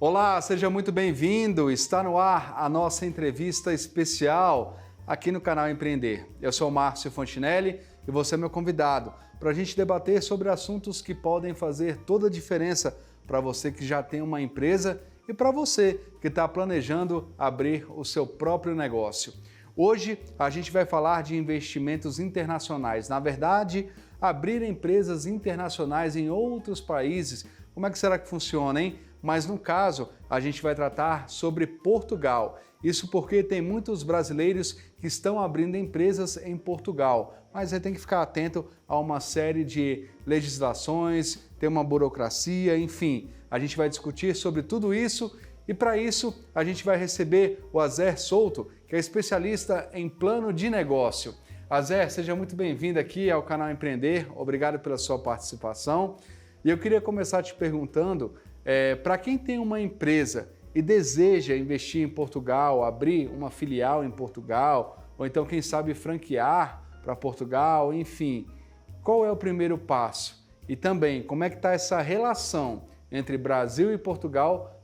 Olá, seja muito bem-vindo. Está no ar a nossa entrevista especial aqui no canal Empreender. Eu sou o Márcio Fontinelli e você é meu convidado para a gente debater sobre assuntos que podem fazer toda a diferença para você que já tem uma empresa e para você que está planejando abrir o seu próprio negócio. Hoje a gente vai falar de investimentos internacionais. Na verdade, abrir empresas internacionais em outros países. Como é que será que funciona, hein? Mas no caso, a gente vai tratar sobre Portugal. Isso porque tem muitos brasileiros que estão abrindo empresas em Portugal, mas aí tem que ficar atento a uma série de legislações, tem uma burocracia, enfim. A gente vai discutir sobre tudo isso e para isso a gente vai receber o Azer Souto, que é especialista em plano de negócio. Azer, seja muito bem-vindo aqui ao canal Empreender. Obrigado pela sua participação. E eu queria começar te perguntando, para quem tem uma empresa e deseja investir em Portugal, abrir uma filial em Portugal, ou então, quem sabe, franquear para Portugal, enfim, qual é o primeiro passo? E também, como é que está essa relação entre Brasil e Portugal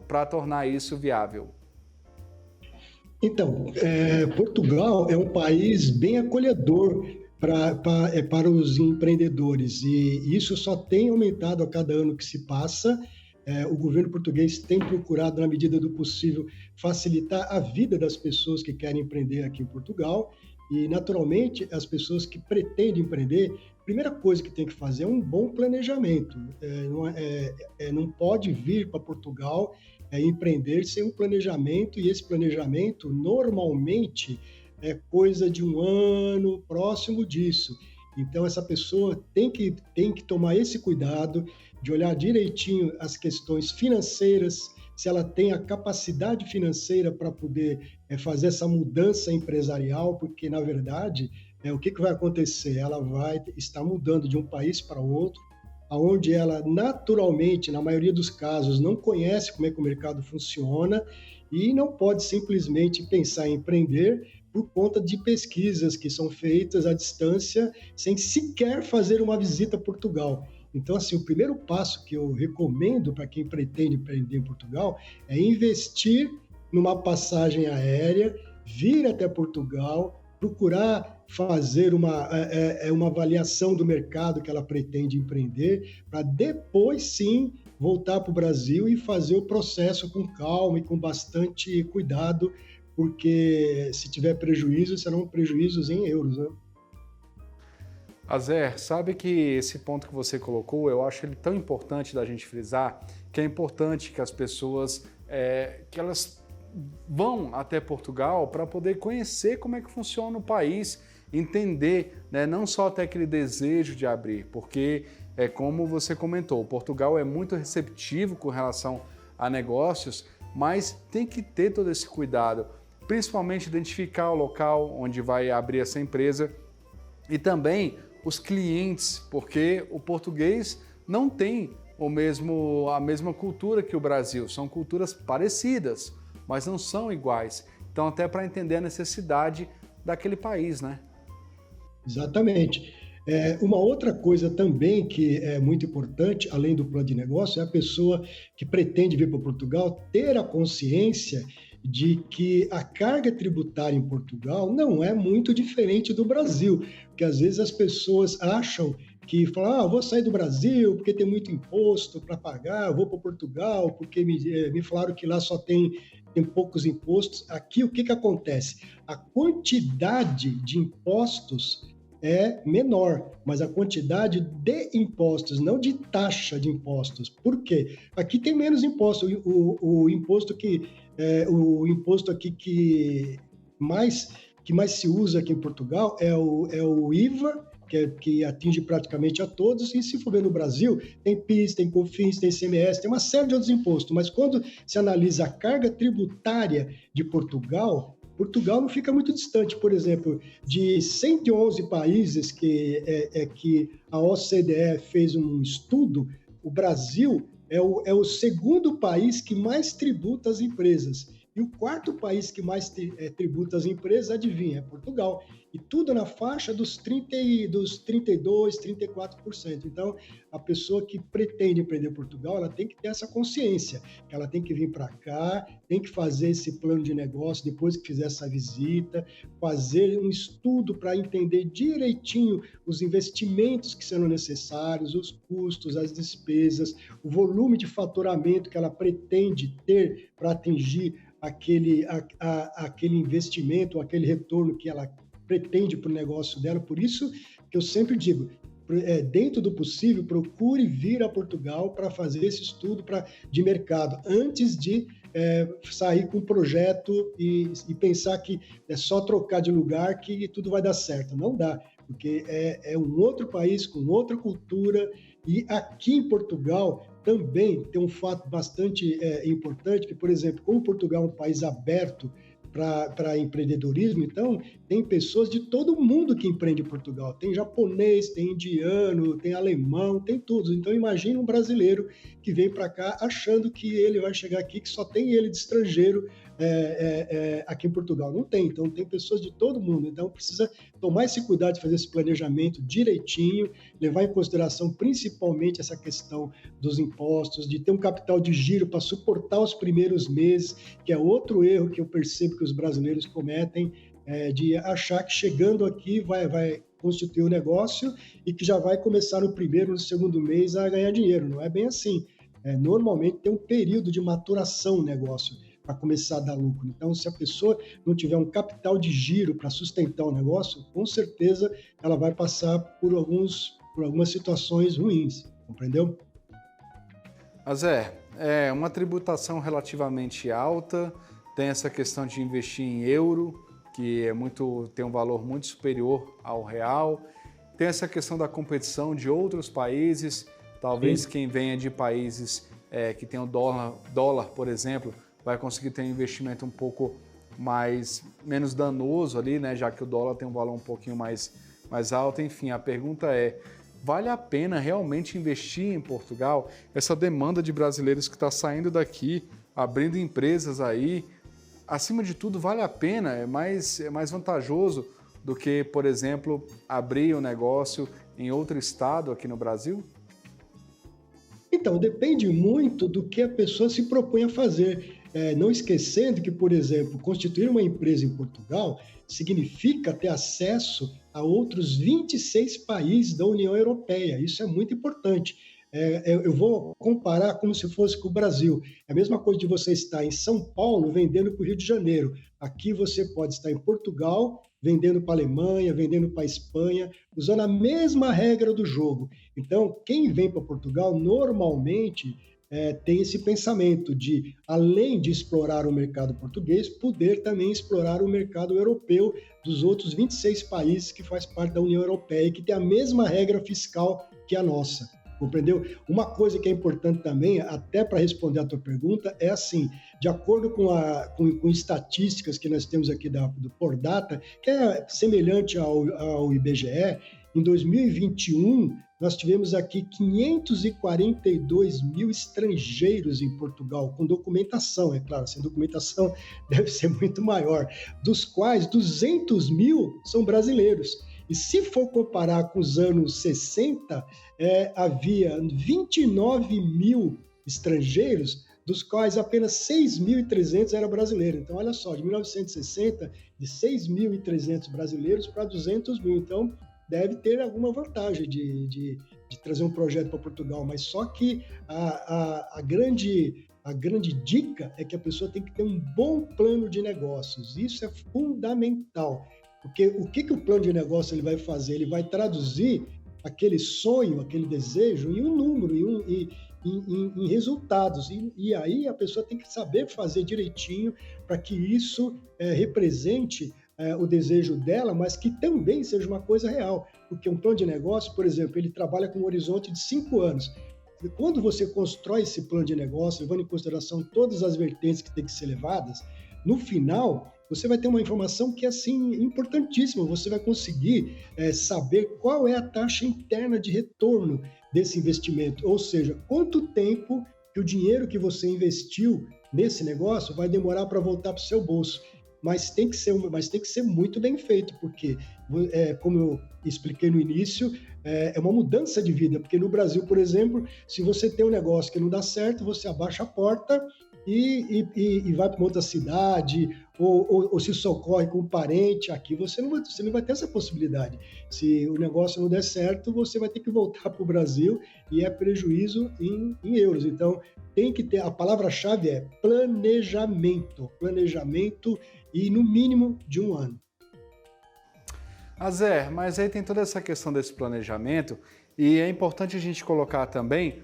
para tornar isso viável? Então, Portugal é um país bem acolhedor para os empreendedores e isso só tem aumentado a cada ano que se passa. O governo português tem procurado, na medida do possível, facilitar a vida das pessoas que querem empreender aqui em Portugal e, naturalmente, as pessoas que pretendem empreender, a primeira coisa que tem que fazer é um bom planejamento. Não pode vir para Portugal empreender sem um planejamento, e esse planejamento, normalmente, é coisa de um ano, próximo disso. Então, essa pessoa tem que tomar esse cuidado de olhar direitinho as questões financeiras, se ela tem a capacidade financeira para poder fazer essa mudança empresarial, porque, na verdade, o que vai acontecer? Ela vai estar mudando de um país para outro, onde ela, naturalmente, na maioria dos casos, não conhece como é que o mercado funciona e não pode simplesmente pensar em empreender por conta de pesquisas que são feitas à distância, sem sequer fazer uma visita a Portugal. Então, assim, o primeiro passo que eu recomendo para quem pretende empreender em Portugal é investir numa passagem aérea, vir até Portugal, procurar fazer uma avaliação do mercado que ela pretende empreender, para depois sim voltar para o Brasil e fazer o processo com calma e com bastante cuidado, porque se tiver prejuízo, serão prejuízos em euros, né? Azer, sabe que esse ponto que você colocou, eu acho ele tão importante da gente frisar, que é importante que as pessoas, que elas vão até Portugal para poder conhecer como é que funciona o país, entender, né, não só até aquele desejo de abrir, porque como você comentou, Portugal é muito receptivo com relação a negócios, mas tem que ter todo esse cuidado, principalmente identificar o local onde vai abrir essa empresa e também os clientes, porque o português não tem a mesma cultura que o Brasil, são culturas parecidas, mas não são iguais. Então, até para entender a necessidade daquele país, né? Exatamente. Uma outra coisa também que é muito importante, além do plano de negócio, é a pessoa que pretende vir para Portugal ter a consciência de que a carga tributária em Portugal não é muito diferente do Brasil, porque às vezes as pessoas acham que falam, vou sair do Brasil porque tem muito imposto para pagar, vou para Portugal porque me falaram que lá só tem poucos impostos. Aqui o que acontece? A quantidade de impostos é menor, mas a quantidade de impostos, não de taxa de impostos. Por quê? Aqui tem menos imposto. O imposto aqui que mais se usa aqui em Portugal é o IVA, que atinge praticamente a todos, e se for ver no Brasil, tem PIS, tem COFINS, tem ICMS, tem uma série de outros impostos, mas quando se analisa a carga tributária de Portugal não fica muito distante. Por exemplo, de 111 países que a OCDE fez um estudo, o Brasil é o segundo país que mais tributa as empresas. E o quarto país que mais tributa as empresas, adivinha, é Portugal. E tudo na faixa dos 32%, 34%. Então, a pessoa que pretende empreender em Portugal, ela tem que ter essa consciência, que ela tem que vir para cá, tem que fazer esse plano de negócio depois que fizer essa visita, fazer um estudo para entender direitinho os investimentos que serão necessários, os custos, as despesas, o volume de faturamento que ela pretende ter para atingir aquele investimento, aquele retorno que ela pretende para o negócio dela. Por isso que eu sempre digo, dentro do possível, procure vir a Portugal para fazer esse estudo de mercado, antes de sair com um projeto e pensar que é só trocar de lugar que tudo vai dar certo. Não dá, porque é um outro país com outra cultura, e aqui em Portugal também tem um fato bastante importante, que, por exemplo, como Portugal é um país aberto para empreendedorismo, então tem pessoas de todo mundo que empreende em Portugal. Tem japonês, tem indiano, tem alemão, tem tudo. Então imagina um brasileiro que vem para cá achando que ele vai chegar aqui, que só tem ele de estrangeiro aqui em Portugal. Não tem, então tem pessoas de todo mundo. Então precisa tomar esse cuidado de fazer esse planejamento direitinho, levar em consideração principalmente essa questão dos impostos, de ter um capital de giro para suportar os primeiros meses, que é outro erro que eu percebo que os brasileiros cometem, de achar que chegando aqui vai constituir um negócio e que já vai começar no primeiro, no segundo mês a ganhar dinheiro. Não é bem assim. Normalmente tem um período de maturação o negócio para começar a dar lucro. Então, se a pessoa não tiver um capital de giro para sustentar o negócio, com certeza ela vai passar por algumas situações ruins, compreendeu? Mas é uma tributação relativamente alta, tem essa questão de investir em euro, que tem um valor muito superior ao real, tem essa questão da competição de outros países, talvez Quem venha de países que tem o dólar, por exemplo, vai conseguir ter um investimento um pouco menos danoso ali, né, já que o dólar tem um valor um pouquinho mais alto. Enfim, a pergunta vale a pena realmente investir em Portugal? Essa demanda de brasileiros que está saindo daqui, abrindo empresas aí, acima de tudo, vale a pena? É mais vantajoso do que, por exemplo, abrir um negócio em outro estado aqui no Brasil? Então, depende muito do que a pessoa se propõe a fazer. Não esquecendo que, por exemplo, constituir uma empresa em Portugal significa ter acesso a outros 26 países da União Europeia. Isso é muito importante. Eu vou comparar como se fosse com o Brasil. É a mesma coisa de você estar em São Paulo vendendo para o Rio de Janeiro. Aqui você pode estar em Portugal vendendo para a Alemanha, vendendo para a Espanha, usando a mesma regra do jogo. Então, quem vem para Portugal normalmente tem esse pensamento de, além de explorar o mercado português, poder também explorar o mercado europeu dos outros 26 países que faz parte da União Europeia e que tem a mesma regra fiscal que a nossa. Compreendeu? Uma coisa que é importante também, até para responder a tua pergunta, é assim, de acordo com estatísticas que nós temos aqui do Pordata, que é semelhante ao IBGE, em 2021, nós tivemos aqui 542 mil estrangeiros em Portugal, com documentação, é claro, sem documentação deve ser muito maior, dos quais 200 mil são brasileiros. E se for comparar com os anos 60, havia 29 mil estrangeiros, dos quais apenas 6.300 eram brasileiros. Então, olha só, de 1960, de 6.300 brasileiros para 200 mil. Então, deve ter alguma vantagem de trazer um projeto para Portugal. Mas só que a grande dica é que a pessoa tem que ter um bom plano de negócios. Isso é fundamental. Porque o que o plano de negócio ele vai fazer? Ele vai traduzir aquele sonho, aquele desejo em um número, em resultados. E aí a pessoa tem que saber fazer direitinho para que isso represente o desejo dela, mas que também seja uma coisa real. Porque um plano de negócio, por exemplo, ele trabalha com um horizonte de 5 anos. E quando você constrói esse plano de negócio, levando em consideração todas as vertentes que têm que ser levadas, no final, você vai ter uma informação que é assim, importantíssima. Você vai conseguir saber qual é a taxa interna de retorno desse investimento, ou seja, quanto tempo que o dinheiro que você investiu nesse negócio, vai demorar para voltar para o seu bolso. Mas tem que ser muito bem feito, porque, como eu expliquei no início, é uma mudança de vida. Porque no Brasil, por exemplo, se você tem um negócio que não dá certo, você abaixa a porta e vai para uma outra cidade, ou se socorre com um parente. Aqui você não vai ter essa possibilidade. Se o negócio não der certo, você vai ter que voltar para o Brasil e é prejuízo em euros. Então, tem que ter, a palavra-chave é planejamento e no mínimo de 1 ano. Zé, mas aí tem toda essa questão desse planejamento e é importante a gente colocar também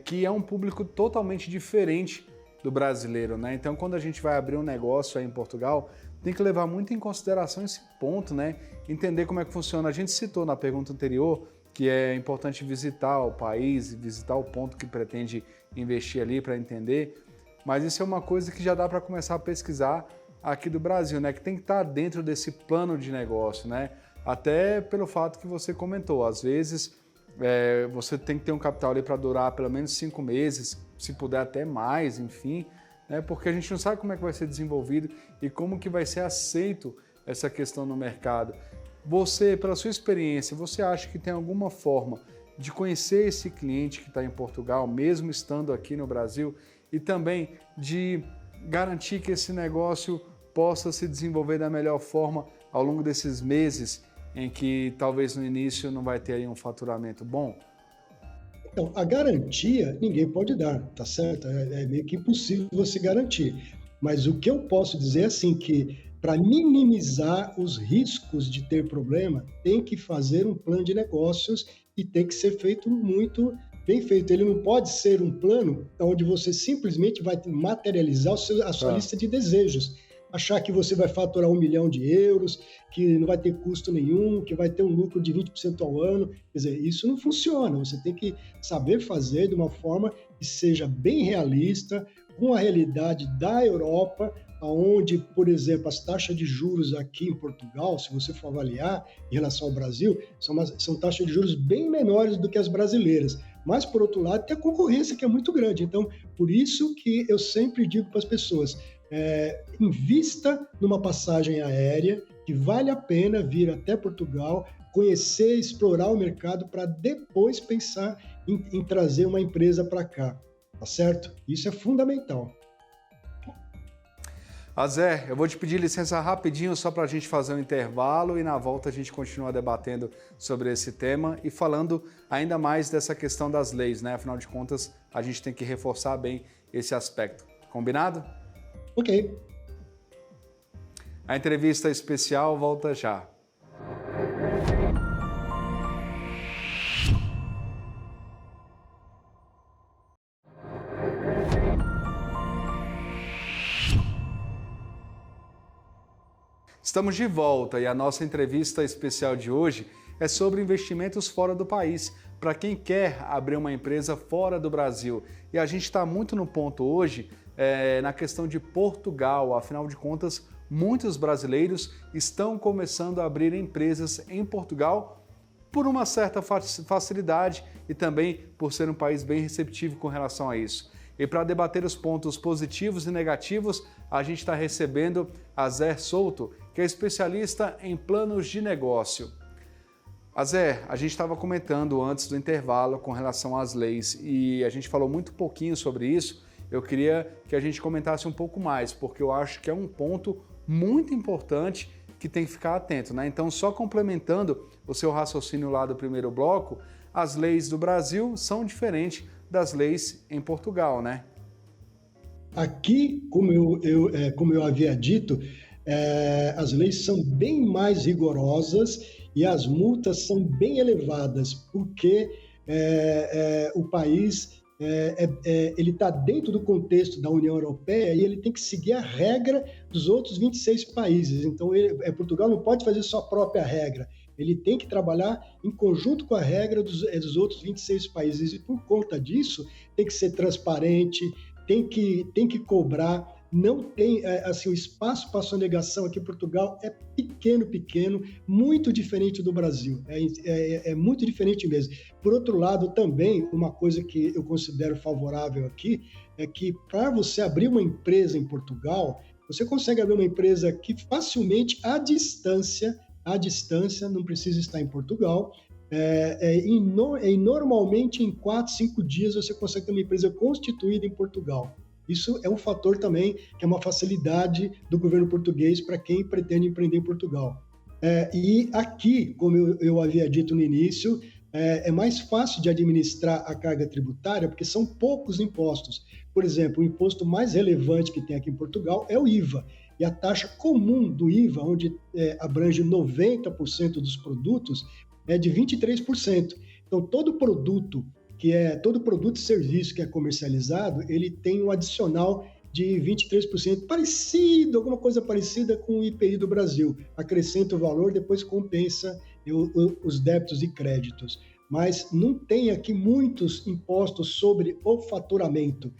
que é um público totalmente diferente do brasileiro, né? Então, quando a gente vai abrir um negócio aí em Portugal, tem que levar muito em consideração esse ponto, né? Entender como é que funciona. A gente citou na pergunta anterior que é importante visitar o país, visitar o ponto que pretende investir ali para entender, mas isso é uma coisa que já dá para começar a pesquisar aqui do Brasil, né? Que tem que estar dentro desse plano de negócio, né? Até pelo fato que você comentou, às vezes você tem que ter um capital ali para durar pelo menos 5 meses, se puder até mais, enfim, né? Porque a gente não sabe como é que vai ser desenvolvido e como que vai ser aceito essa questão no mercado. Você, pela sua experiência, você acha que tem alguma forma de conhecer esse cliente que está em Portugal, mesmo estando aqui no Brasil, e também de garantir que esse negócio possa se desenvolver da melhor forma ao longo desses meses em que talvez no início não vai ter aí um faturamento bom? Então, a garantia ninguém pode dar, tá certo? É meio que impossível você garantir. Mas o que eu posso dizer é assim, que para minimizar os riscos de ter problema, tem que fazer um plano de negócios e tem que ser feito muito bem feito. Ele não pode ser um plano onde você simplesmente vai materializar a sua lista de desejos. Achar que você vai faturar 1 milhão de euros, que não vai ter custo nenhum, que vai ter um lucro de 20% ao ano. Quer dizer, isso não funciona. Você tem que saber fazer de uma forma que seja bem realista, com a realidade da Europa, onde, por exemplo, as taxas de juros aqui em Portugal, se você for avaliar em relação ao Brasil, são taxas de juros bem menores do que as brasileiras. Mas, por outro lado, tem a concorrência que é muito grande. Então, por isso que eu sempre digo para as pessoas, invista numa passagem aérea que vale a pena vir até Portugal, conhecer, explorar o mercado para depois pensar em trazer uma empresa para cá, tá certo? Isso é fundamental. Zé, eu vou te pedir licença rapidinho só para a gente fazer um intervalo e na volta a gente continua debatendo sobre esse tema e falando ainda mais dessa questão das leis, né? Afinal de contas, a gente tem que reforçar bem esse aspecto. Combinado? Ok. A entrevista especial volta já. Estamos de volta e a nossa entrevista especial de hoje é sobre investimentos fora do país, para quem quer abrir uma empresa fora do Brasil. E a gente está muito no ponto hoje na questão de Portugal, afinal de contas, muitos brasileiros estão começando a abrir empresas em Portugal por uma certa facilidade e também por ser um país bem receptivo com relação a isso. E para debater os pontos positivos e negativos, a gente está recebendo a Zé Souto, que é especialista em planos de negócio. Zé, a gente estava comentando antes do intervalo com relação às leis e a gente falou muito pouquinho sobre isso. Eu queria que a gente comentasse um pouco mais, porque eu acho que é um ponto muito importante que tem que ficar atento, né? Então, só complementando o seu raciocínio lá do primeiro bloco, as leis do Brasil são diferentes das leis em Portugal, né? Aqui, como eu havia dito, as leis são bem mais rigorosas e as multas são bem elevadas, porque o país ele está dentro do contexto da União Europeia e ele tem que seguir a regra dos outros 26 países. Então, Portugal não pode fazer sua própria regra. Ele tem que trabalhar em conjunto com a regra dos outros 26 países. E por conta disso, tem que ser transparente, tem que cobrar não tem, assim, o espaço para sonegação aqui em Portugal é pequeno, muito diferente do Brasil, é muito diferente mesmo. Por outro lado, também, uma coisa que eu considero favorável aqui é que para você abrir uma empresa em Portugal, você consegue abrir uma empresa aqui facilmente à distância, não precisa estar em Portugal, normalmente em 4, 5 dias você consegue ter uma empresa constituída em Portugal. Isso é um fator também, que é uma facilidade do governo português para quem pretende empreender em Portugal. E aqui, como eu havia dito no início, é mais fácil de administrar a carga tributária porque são poucos impostos. Por exemplo, o imposto mais relevante que tem aqui em Portugal é o IVA. E a taxa comum do IVA, onde abrange 90% dos produtos, é de 23%. Então, todo produto e serviço que é comercializado, ele tem um adicional de 23%, alguma coisa parecida com o IPI do Brasil. Acrescenta o valor, depois compensa os débitos e créditos. Mas não tem aqui muitos impostos sobre o faturamento.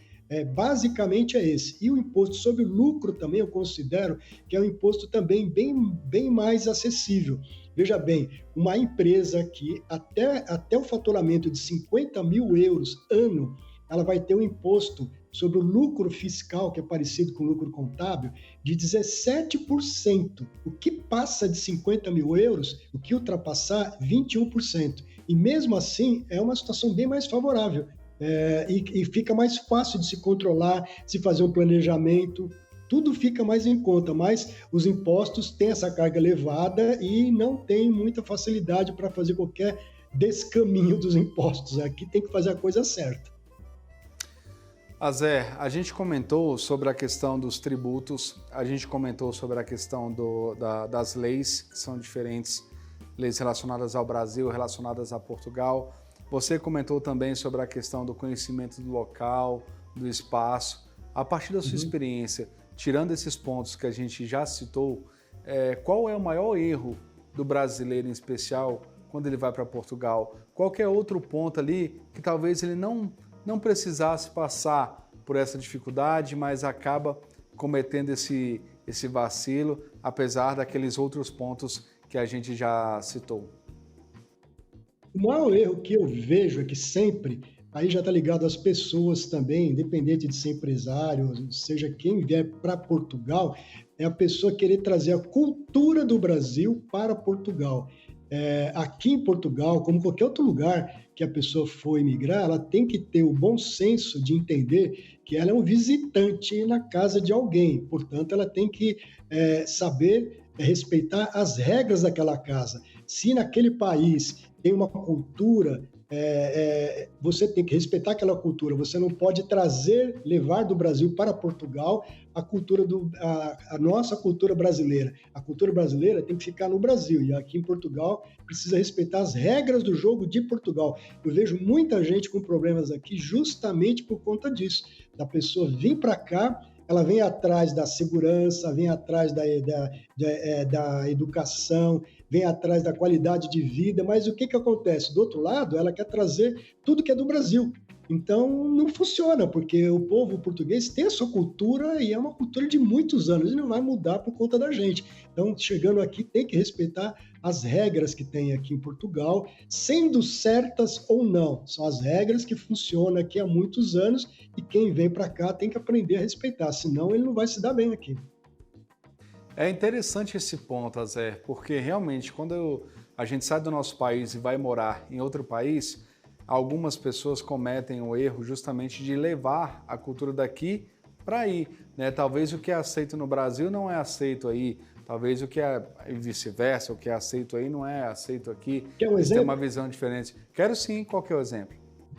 Basicamente é esse. E o imposto sobre lucro também eu considero que é um imposto também bem mais acessível. Veja bem, uma empresa que até o faturamento de 50 mil euros ano, ela vai ter um imposto sobre o lucro fiscal, que é parecido com o lucro contábil, de 17%. O que passa de 50 mil euros, o que ultrapassar, 21%. E mesmo assim, é uma situação bem mais favorável. E fica mais fácil de se controlar, se fazer um planejamento, tudo fica mais em conta, mas os impostos têm essa carga elevada e não tem muita facilidade para fazer qualquer descaminho dos impostos. Aqui tem que fazer a coisa certa. Azé, a gente comentou sobre a questão dos tributos, a gente comentou sobre a questão das leis, que são diferentes, leis relacionadas ao Brasil, relacionadas a Portugal. Você comentou também sobre a questão do conhecimento do local, do espaço. A partir da sua experiência, tirando esses pontos que a gente já citou, qual é o maior erro do brasileiro em especial quando ele vai para Portugal? Qualquer outro ponto ali que talvez ele não precisasse passar por essa dificuldade, mas acaba cometendo esse vacilo, apesar daqueles outros pontos que a gente já citou? O maior erro que eu vejo é que sempre, aí já está ligado às pessoas também, independente de ser empresário, seja quem vier para Portugal, é a pessoa querer trazer a cultura do Brasil para Portugal. Aqui em Portugal, como qualquer outro lugar que a pessoa for emigrar, ela tem que ter o bom senso de entender que ela é um visitante na casa de alguém. Portanto, ela tem que saber respeitar as regras daquela casa. Se naquele país tem uma cultura, você tem que respeitar aquela cultura. Você não pode levar do Brasil para Portugal a nossa cultura brasileira. A cultura brasileira tem que ficar no Brasil, e aqui em Portugal precisa respeitar as regras do jogo de Portugal. Eu vejo muita gente com problemas aqui justamente por conta disso, da pessoa vir para cá, ela vem atrás da segurança, vem atrás da educação, vem atrás da qualidade de vida, mas o que acontece? Do outro lado, ela quer trazer tudo que é do Brasil. Então, não funciona, porque o povo português tem a sua cultura e é uma cultura de muitos anos e não vai mudar por conta da gente. Então, chegando aqui, tem que respeitar as regras que tem aqui em Portugal, sendo certas ou não. São as regras que funcionam aqui há muitos anos e quem vem para cá tem que aprender a respeitar, senão ele não vai se dar bem aqui. É interessante esse ponto, Azé, porque realmente quando a gente sai do nosso país e vai morar em outro país, algumas pessoas cometem o erro justamente de levar a cultura daqui para aí, né? Talvez o que é aceito no Brasil não é aceito aí, talvez o que é vice-versa, o que é aceito aí não é aceito aqui. Quer um exemplo? Tem uma visão diferente. Quero sim, qual que é o exemplo?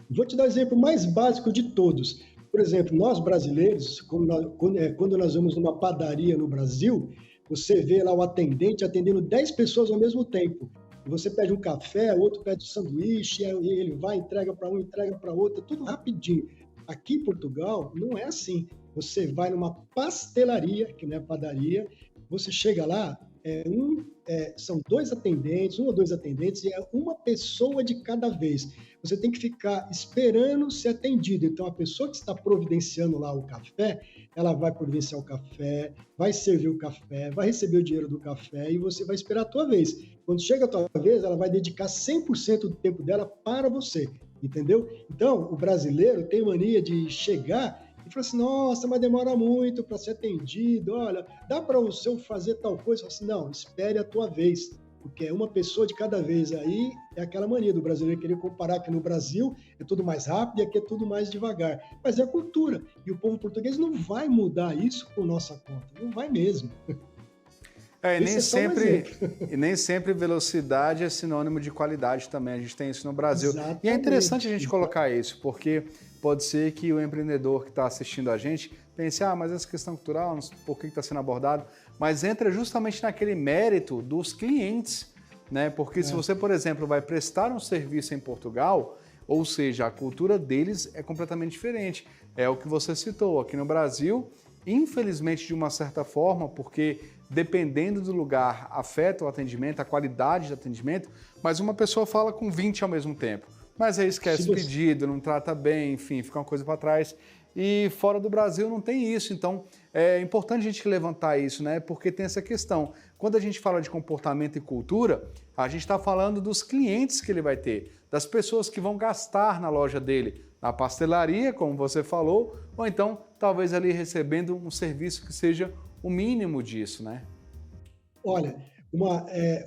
Vou te dar o exemplo mais básico de todos. Por exemplo, nós brasileiros, quando nós vamos numa padaria no Brasil, você vê lá o atendente atendendo 10 pessoas ao mesmo tempo. Você pede um café, o outro pede um sanduíche, e ele vai, entrega para um, entrega para outro, tudo rapidinho. Aqui em Portugal, não é assim. Você vai numa pastelaria, que não é padaria, você chega lá, são 2 atendentes, 1 ou 2 atendentes, e é uma pessoa de cada vez. Você tem que ficar esperando ser atendido. Então, a pessoa que está providenciando lá o café, ela vai providenciar o café, vai servir o café, vai receber o dinheiro do café e você vai esperar a tua vez. Quando chega a tua vez, ela vai dedicar 100% do tempo dela para você, entendeu? Então, o brasileiro tem mania de chegar e falar assim, nossa, mas demora muito para ser atendido, olha, dá para você fazer tal coisa? Eu falo assim, não, espere a tua vez, porque é uma pessoa de cada vez. Aí é aquela mania do brasileiro querer comparar que no Brasil é tudo mais rápido e aqui é tudo mais devagar. Mas é a cultura, e o povo português não vai mudar isso por nossa conta, não vai mesmo. E nem sempre velocidade é sinônimo de qualidade também, a gente tem isso no Brasil. Exatamente. E é interessante a gente colocar isso, porque pode ser que o empreendedor que está assistindo a gente pense, mas essa questão cultural, por que está sendo abordado? Mas entra justamente naquele mérito dos clientes, né? Porque se você, por exemplo, vai prestar um serviço em Portugal, ou seja, a cultura deles é completamente diferente. É o que você citou, aqui no Brasil, infelizmente de uma certa forma, porque dependendo do lugar, afeta o atendimento, a qualidade de atendimento, mas uma pessoa fala com 20 ao mesmo tempo. Mas aí esquece o pedido, não trata bem, enfim, fica uma coisa para trás. E fora do Brasil não tem isso, então é importante a gente levantar isso, né? Porque tem essa questão. Quando a gente fala de comportamento e cultura, a gente está falando dos clientes que ele vai ter, das pessoas que vão gastar na loja dele, na pastelaria, como você falou, ou então talvez ali recebendo um serviço que seja o mínimo disso, né? Olha,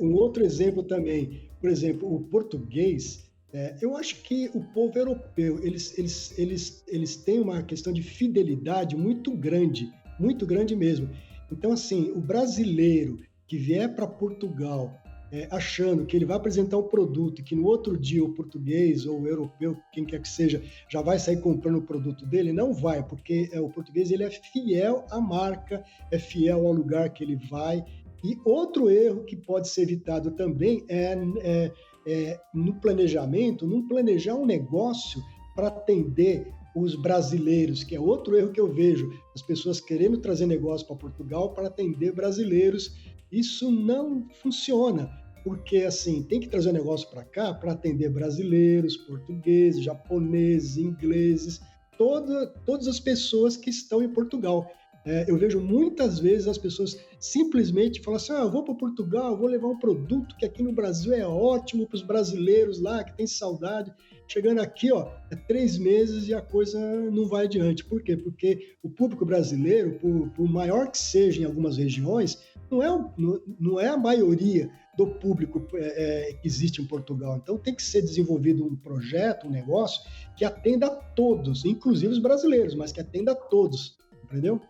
um outro exemplo também, por exemplo, o português, eu acho que o povo europeu, eles têm uma questão de fidelidade muito grande mesmo. Então, assim, o brasileiro que vier para Portugal achando que ele vai apresentar um produto, que no outro dia o português ou o europeu, quem quer que seja, já vai sair comprando o produto dele, não vai, porque o português ele é fiel à marca, é fiel ao lugar que ele vai. E outro erro que pode ser evitado também no planejamento, não planejar um negócio para atender os brasileiros, que é outro erro que eu vejo, as pessoas querendo trazer negócio para Portugal para atender brasileiros. Isso não funciona, porque assim, tem que trazer um negócio para cá para atender brasileiros, portugueses, japoneses, ingleses, todas as pessoas que estão em Portugal. Eu vejo muitas vezes as pessoas simplesmente falam assim, eu vou para Portugal, vou levar um produto que aqui no Brasil é ótimo para os brasileiros lá, que tem saudade. Chegando aqui, é 3 meses e a coisa não vai adiante. Por quê? Porque o público brasileiro, por maior que seja em algumas regiões, não é a maioria do público que existe em Portugal. Então tem que ser desenvolvido um projeto, um negócio que atenda a todos, inclusive os brasileiros, mas que atenda a todos, entendeu?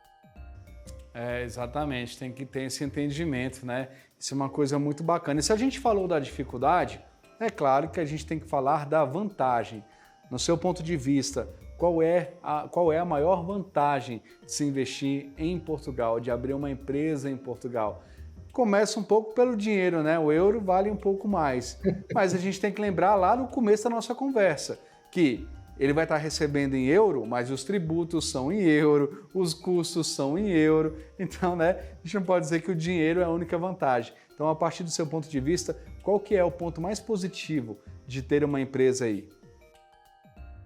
Exatamente, tem que ter esse entendimento, né? Isso é uma coisa muito bacana. E se a gente falou da dificuldade, é claro que a gente tem que falar da vantagem. No seu ponto de vista, qual é a maior vantagem de se investir em Portugal, de abrir uma empresa em Portugal? Começa um pouco pelo dinheiro, né? O euro vale um pouco mais. Mas a gente tem que lembrar lá no começo da nossa conversa que ele vai estar recebendo em euro, mas os tributos são em euro, os custos são em euro. Então, né, a gente não pode dizer que o dinheiro é a única vantagem. Então, a partir do seu ponto de vista, qual que é o ponto mais positivo de ter uma empresa aí?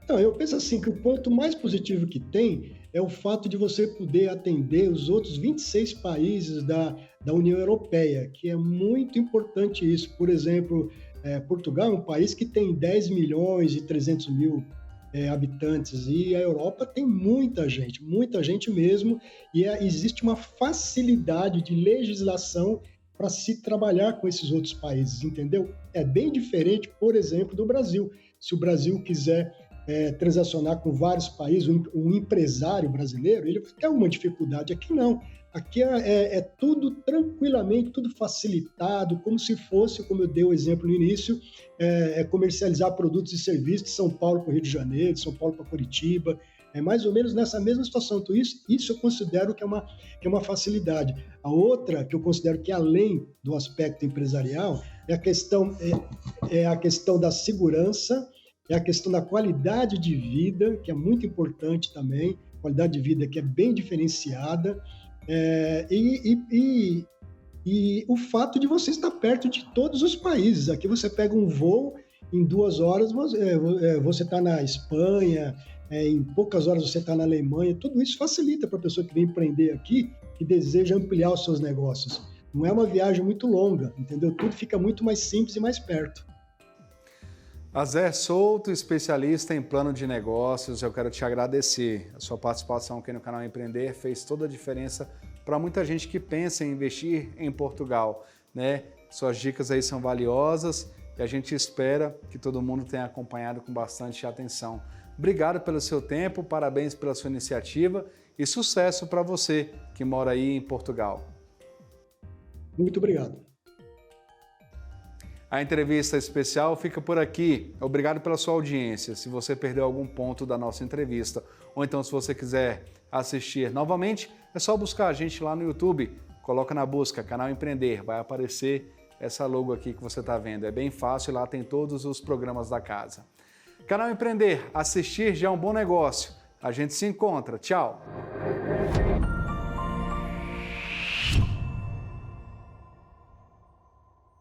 Então, eu penso assim, que o ponto mais positivo que tem é o fato de você poder atender os outros 26 países da União Europeia, que é muito importante isso. Por exemplo, Portugal é um país que tem 10 milhões e 300 mil habitantes, e a Europa tem muita gente mesmo, e existe uma facilidade de legislação para se trabalhar com esses outros países, entendeu? É bem diferente, por exemplo, do Brasil. Se o Brasil quiser transacionar com vários países, um empresário brasileiro, ele vai ter alguma dificuldade. Aqui não. Aqui é tudo tranquilamente, tudo facilitado, como se fosse, como eu dei o exemplo no início, comercializar produtos e serviços de São Paulo para o Rio de Janeiro, de São Paulo para Curitiba, mais ou menos nessa mesma situação. Então, isso eu considero que é uma facilidade. A outra, que eu considero que além do aspecto empresarial, é a questão da segurança, é a questão da qualidade de vida, que é muito importante também, qualidade de vida que é bem diferenciada, e e o fato de você estar perto de todos os países. Aqui você pega um voo, em 2 horas você está na Espanha, em poucas horas você está na Alemanha. Tudo isso facilita para a pessoa que vem empreender aqui e deseja ampliar os seus negócios. Não é uma viagem muito longa, entendeu? Tudo fica muito mais simples e mais perto. Azé Souto, especialista em plano de negócios, eu quero te agradecer. A sua participação aqui no canal Empreender fez toda a diferença para muita gente que pensa em investir em Portugal, né? Suas dicas aí são valiosas e a gente espera que todo mundo tenha acompanhado com bastante atenção. Obrigado pelo seu tempo, parabéns pela sua iniciativa e sucesso para você que mora aí em Portugal. Muito obrigado. A entrevista especial fica por aqui. Obrigado pela sua audiência. Se você perdeu algum ponto da nossa entrevista, ou então se você quiser assistir novamente, é só buscar a gente lá no YouTube. Coloca na busca, Canal Empreender. Vai aparecer essa logo aqui que você está vendo. É bem fácil, lá tem todos os programas da casa. Canal Empreender, assistir já é um bom negócio. A gente se encontra. Tchau!